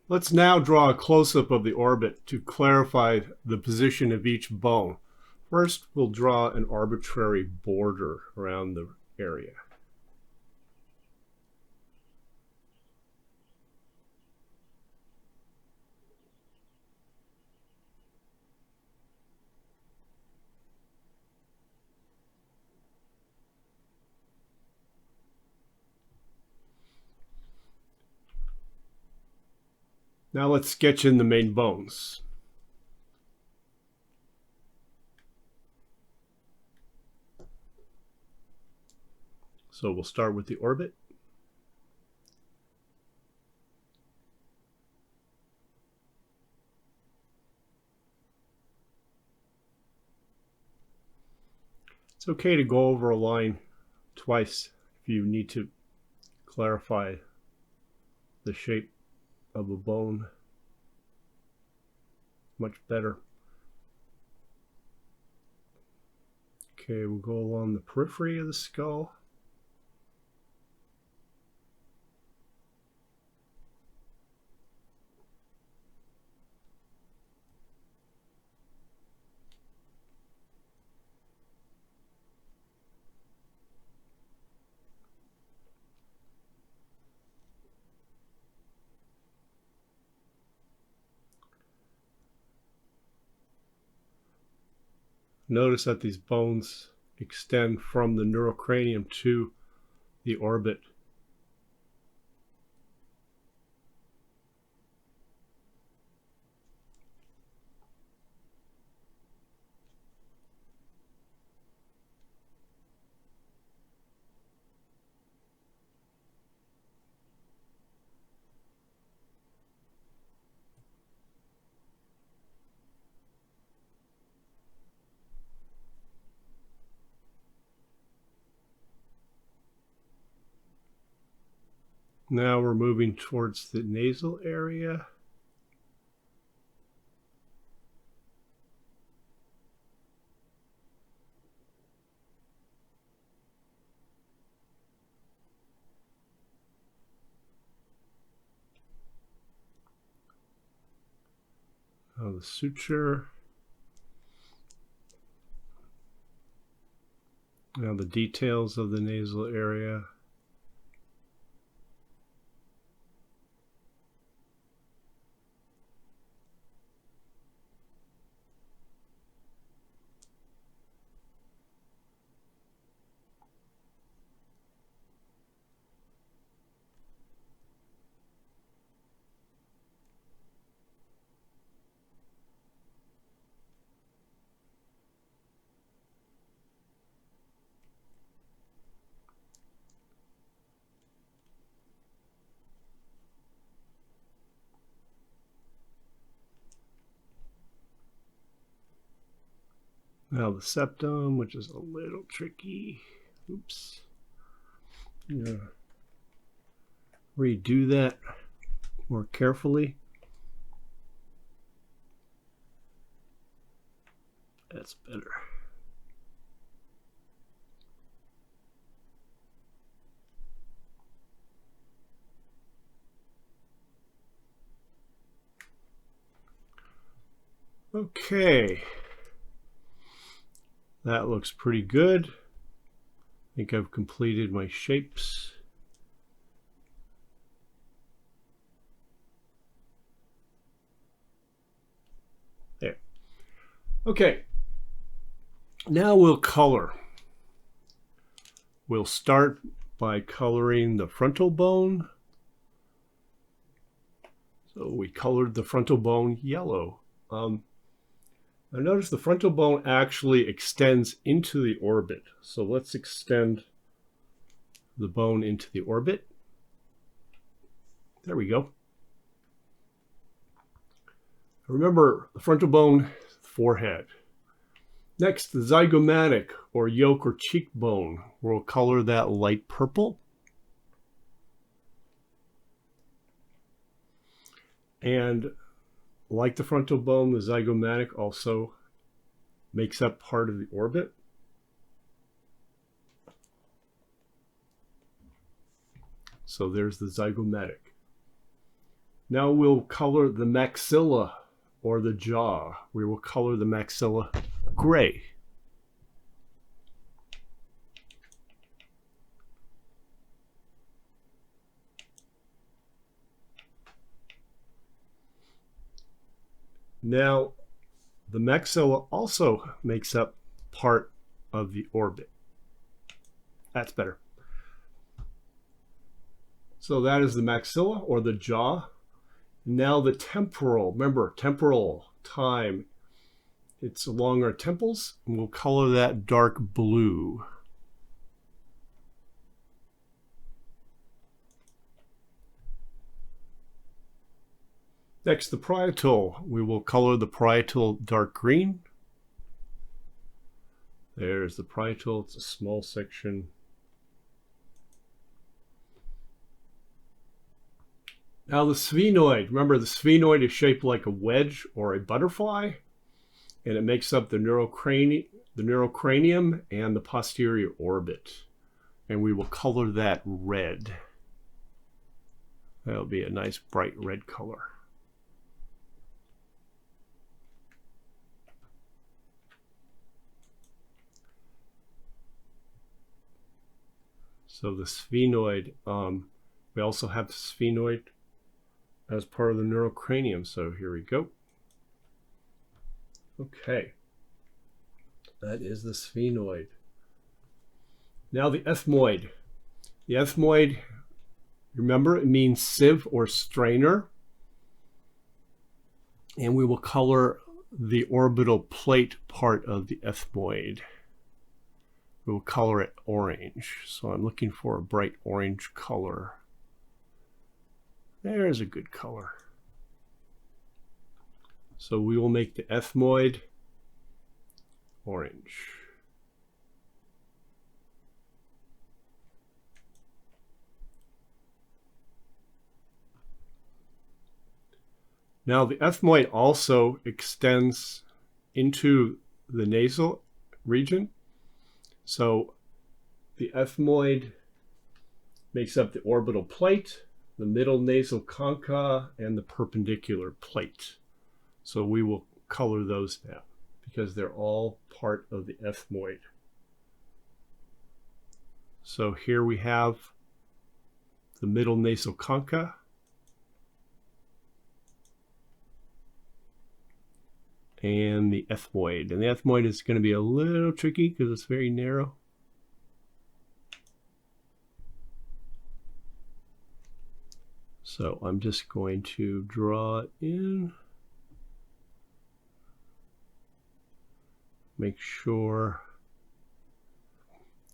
Let's now draw a close-up of the orbit to clarify the position of each bone. First, we'll draw an arbitrary border around the area. Now let's sketch in the main bones. So we'll start with the orbit. It's okay to go over a line twice if you need to clarify the shape of a bone much better. Okay, we'll go along the periphery of the skull. Notice that these bones extend from the neurocranium to the orbit. Now we're moving towards the nasal area. Now the suture. Now the details of the nasal area. Now the septum, which is a little tricky. Oops. I'm gonna redo that more carefully. That's better. Okay. That looks pretty good. I think I've completed my shapes. There. Okay. Now we'll color. We'll start by coloring the frontal bone. So we colored the frontal bone yellow. Now notice the frontal bone actually extends into the orbit. So let's extend the bone into the orbit. There we go. Remember, the frontal bone, forehead. Next, the zygomatic or yoke or cheekbone. We'll color that light purple. And like the frontal bone, the zygomatic also makes up part of the orbit. So there's the zygomatic. Now we'll color the maxilla or the jaw. We will color the maxilla gray. Now, the maxilla also makes up part of the orbit. That's better. So that is the maxilla or the jaw. Now the temporal, remember temporal, time, it's along our temples, and we'll color that dark blue. Next, the parietal. We will color the parietal dark green. There's the parietal, it's a small section. Now the sphenoid, remember the sphenoid is shaped like a wedge or a butterfly, and it makes up the neurocranium and the posterior orbit. And we will color that red. That'll be a nice bright red color. So the sphenoid, we also have the sphenoid as part of the neurocranium. So here we go. Okay, that is the sphenoid. Now the ethmoid. The ethmoid, remember, it means sieve or strainer. And we will color the orbital plate part of the ethmoid. We will color it orange. So I'm looking for a bright orange color. There's a good color. So we will make the ethmoid orange. Now the ethmoid also extends into the nasal region. So the ethmoid makes up the orbital plate, the middle nasal concha, and the perpendicular plate. So we will color those now because they're all part of the ethmoid. So here we have the middle nasal concha, and the ethmoid. And the ethmoid is going to be a little tricky because it's very narrow. So I'm just going to draw it in. Make sure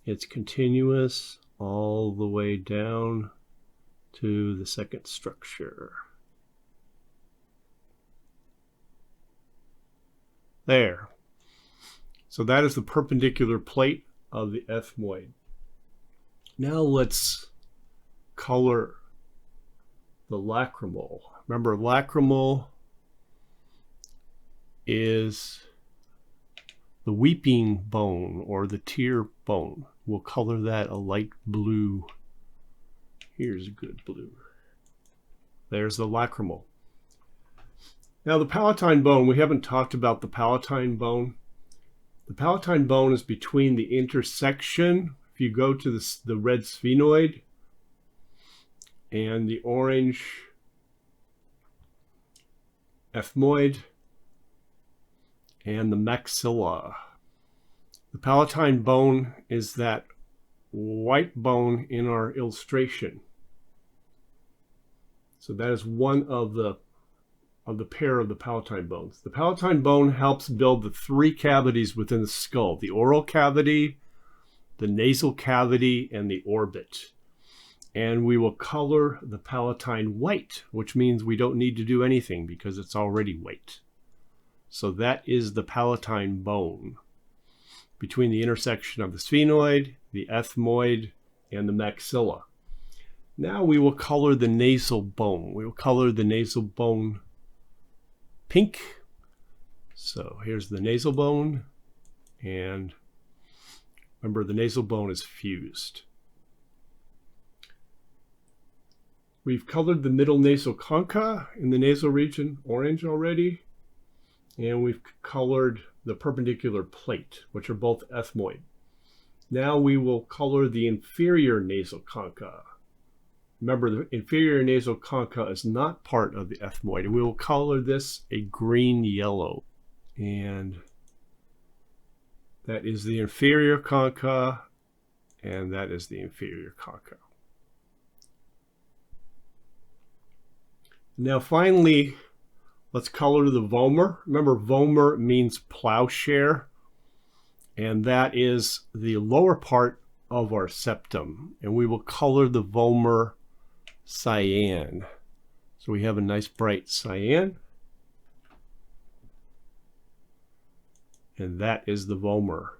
it's continuous all the way down to the second structure. There. So that is the perpendicular plate of the ethmoid. Now let's color the lacrimal. Remember, lacrimal is the weeping bone or the tear bone. We'll color that a light blue. Here's a good blue. There's the lacrimal. Now the palatine bone, we haven't talked about the palatine bone. The palatine bone is between the intersection, if you go to the red sphenoid and the orange ethmoid and the maxilla. The palatine bone is that white bone in our illustration. So that is one of the pair of the palatine bones. The palatine bone helps build the three cavities within the skull: the oral cavity, the nasal cavity, and the orbit. And we will color the palatine white, which means we don't need to do anything because it's already white. So that is the palatine bone between the intersection of the sphenoid, the ethmoid, and the maxilla. Now we will color the nasal bone. We will color the nasal bone pink. So here's the nasal bone, and remember the nasal bone is fused. We've colored the middle nasal concha in the nasal region orange already, and we've colored the perpendicular plate, which are both ethmoid. Now we will color the inferior nasal concha. Remember, the inferior nasal concha is not part of the ethmoid, and we will color this a green-yellow. And that is the inferior concha, and that is the inferior concha. Now finally, let's color the vomer. Remember, vomer means plowshare, and that is the lower part of our septum. And we will color the vomer cyan. So we have a nice bright cyan. And that is the vomer.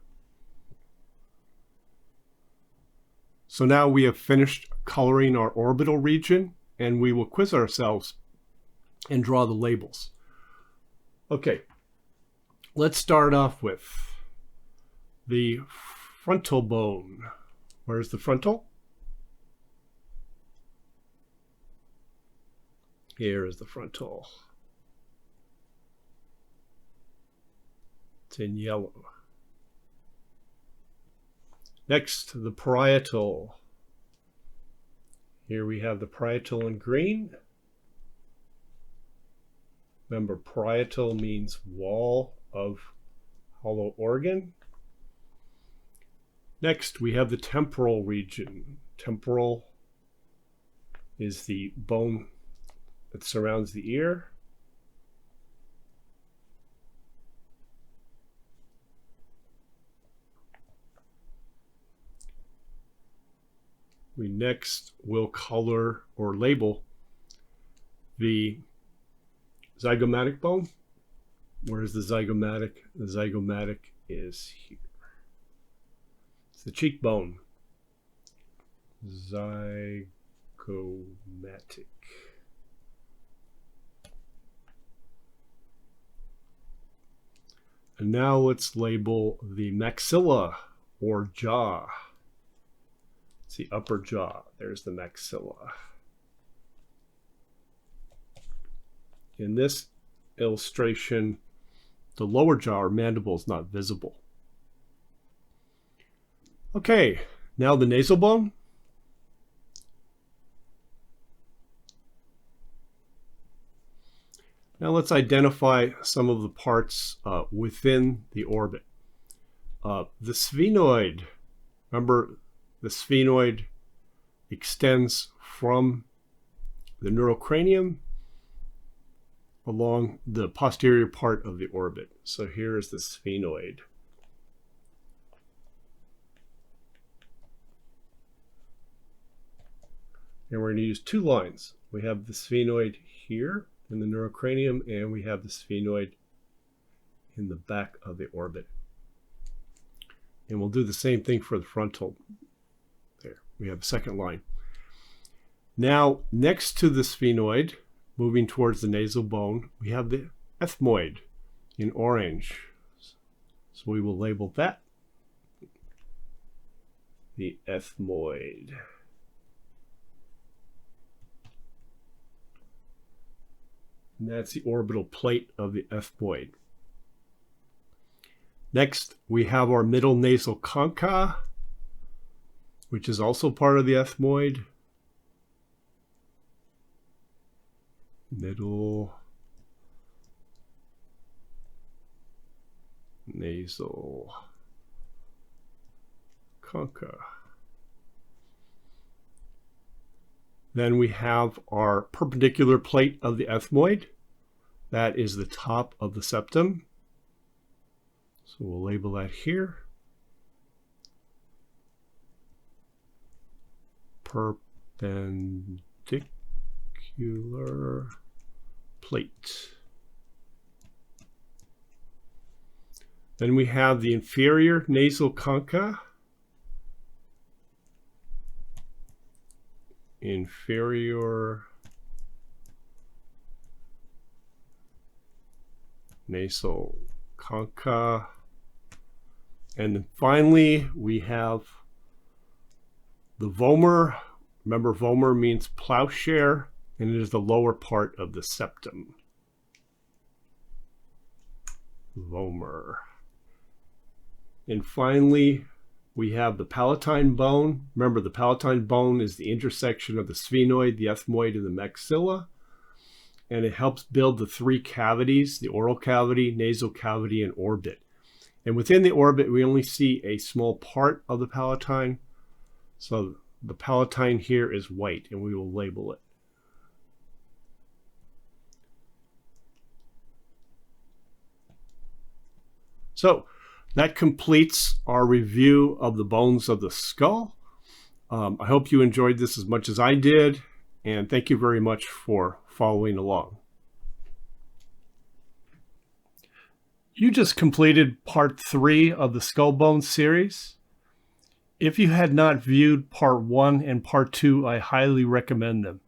So now we have finished coloring our orbital region, and we will quiz ourselves and draw the labels. Okay, let's start off with the frontal bone. Where's the frontal? Here is the frontal. It's in yellow. Next, the parietal. Here we have the parietal in green. Remember, parietal means wall of hollow organ. Next, we have the temporal region. Temporal is the bone that surrounds the ear. We next will color or label the zygomatic bone. Where is the zygomatic? The zygomatic is here. It's the cheekbone. Zygomatic. And now let's label the maxilla or jaw. It's the upper jaw. There's the maxilla. In this illustration, the lower jaw or mandible is not visible. Okay, now the nasal bone. Now let's identify some of the parts within the orbit. The sphenoid, remember the sphenoid extends from the neurocranium along the posterior part of the orbit. So here is the sphenoid. And we're going to use two lines. We have the sphenoid here in the neurocranium, and we have the sphenoid in the back of the orbit. And we'll do the same thing for the frontal. There, we have a second line. Now, next to the sphenoid, moving towards the nasal bone, we have the ethmoid in orange. So we will label that the ethmoid. And that's the orbital plate of the ethmoid. Next, we have our middle nasal concha, which is also part of the ethmoid. Middle nasal concha. Then we have our perpendicular plate of the ethmoid. That is the top of the septum. So we'll label that here. Perpendicular plate. Then we have the inferior nasal concha. Inferior nasal concha. And then finally, we have the vomer, Remember, vomer means plowshare, and it is the lower part of the septum. Vomer. And finally, we have the palatine bone. Remember, the palatine bone is the intersection of the sphenoid, the ethmoid, and the maxilla. And it helps build the three cavities, the oral cavity, nasal cavity, and orbit. And within the orbit, we only see a small part of the palatine. So the palatine here is white, and we will label it. So that completes our review of the bones of the skull. I hope you enjoyed this as much as I did, and thank you very much for following along. You just completed part 3 of the skull bones series. If you had not viewed part 1 and part 2, I highly recommend them.